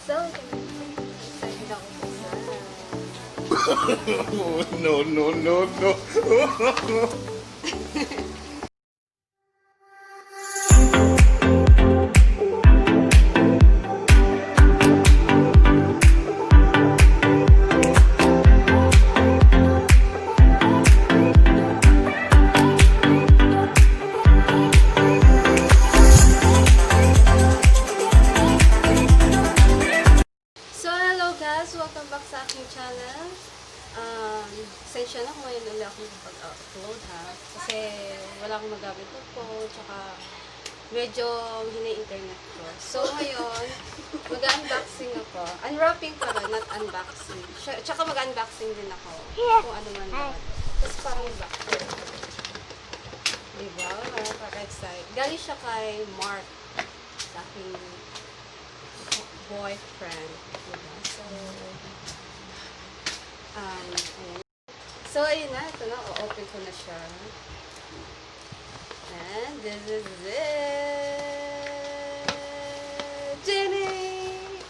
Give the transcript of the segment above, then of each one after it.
So, excited ako sa No, no, no, no. welcome back sa aking channel. Sensya na kung ngayon ulit ako nakapag-upload ha. Kasi wala akong magamit ng phone, tsaka medyo hina internet ko. So ngayon, mag-unboxing ako. Unwrapping pala, not unboxing. Tsaka mag-unboxing din ako. Kung ano man lahat. Tapos parang box. Diba? Nakaka-excite. Galing siya kay Marc. Sa aking boyfriend. Diba? Ayan. So, ayun na. Ito na. O-open ko na siya. And this is it! Jenny!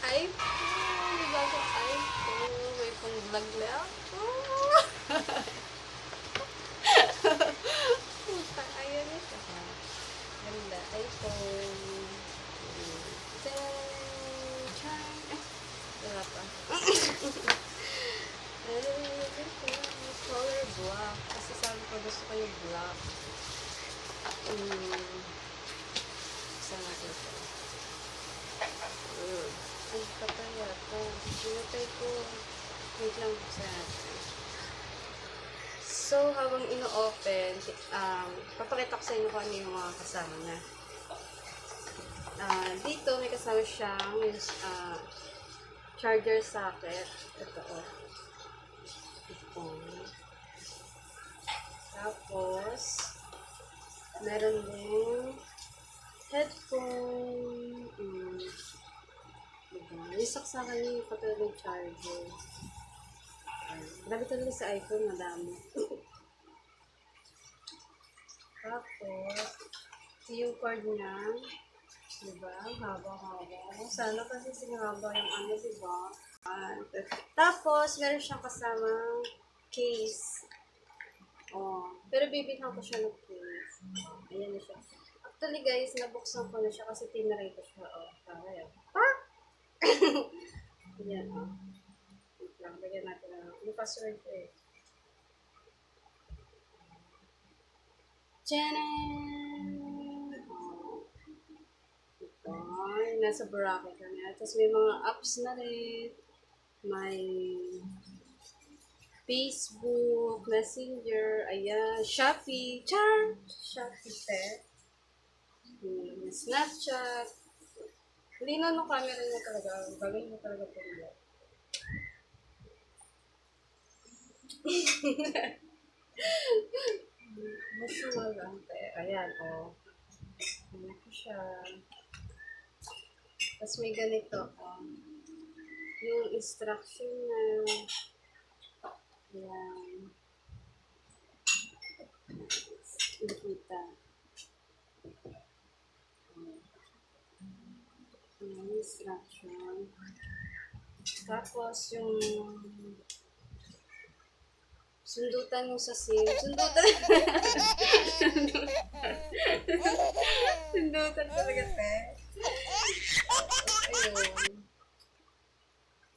iPhone! Bagong iPhone. May pang-vlog na ako. Ayan ito. Ganda. iPhone. Wala pa. Color black. Kasi sabi ko gusto ko yung black. Saan natin ito? Ay, papaya ito. Pinatay ko. Wait lang sa natin. So, habang ino-open, papakita ko sa inyo kung ano yung mga kasama na. Dito, may kasama siyang charger socket. Ito o. Ito. Tapos, meron din headphone. Diba? Yung saksakan niya yung patulad ng charger. Grabe talaga sa iPhone, madami. Tapos, yung cord niya. Diba? Haba-haba. Sana kasi sinahaba yung ano, diba? Tapos, meron siyang kasamang case. Pero bibilhan ko siya ng case. Ayan na siya. Actually guys, nabuksan ko na siya kasi tinaray ko siya. Tara yan. Ayan, wait lang. Lagyan natin na. Yung password ko eh. Tchanan! Ay, nasa bracket na niya. Tapos may mga apps na rin. May Facebook, Messenger, ayan, Shopee, Char! Shopee Pet. Snapchat. Lino no camera niya talaga. Bagay niya talaga po niya. Visual lang. Ayan, Ayan ko siya. Tapos may ganito, yung instruction na, ayan, nakita. Ayan, instruction. Tapos yung sundutan mo sa SIM. Sundutan! Sundutan talaga, te. Ayun.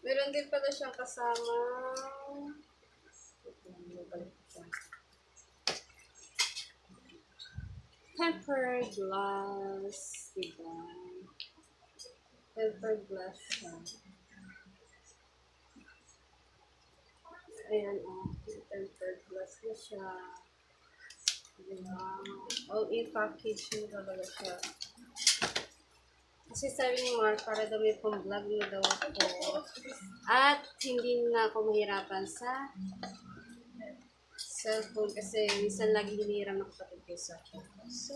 Meron din pala siyang kasama. Tempered glass. Diba? Tempered glass siya. Ayan, tempered glass na siya. Diba? All in-package na talaga siya. Kasi sabi ni Marc, para daw may pang-vlog na daw ako. At hindi na ako mahirapan sa cellphone kasi minsan lagi hinihiram ng kapatid ko sa cellphone. So,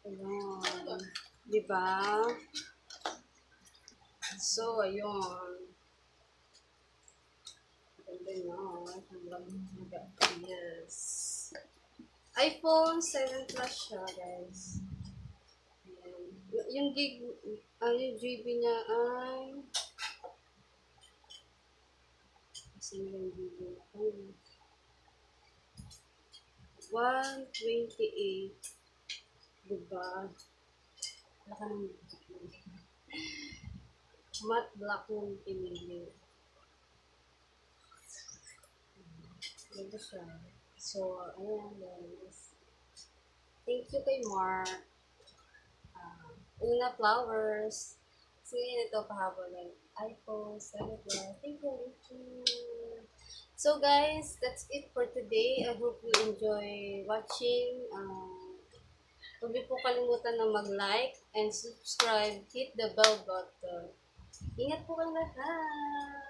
ayun. Diba? So, ayun. Ganda na. Yes. iPhone 7 Plus siya, guys. Yung gig, yung GB niya ay, kasi yung GB niya, 128, diba? Laka ng matte black yung pinili. Ganda siya. So, ayan guys. Thank you kay Marc. Una flowers. Sige, ito pahabol lang. iPhone 7 Plus. Thank you, thank you. So guys, that's it for today. I hope you enjoy watching. Huwag niyo po kalimutan na mag-like and subscribe. Hit the bell button. Ingat po kayong lahat!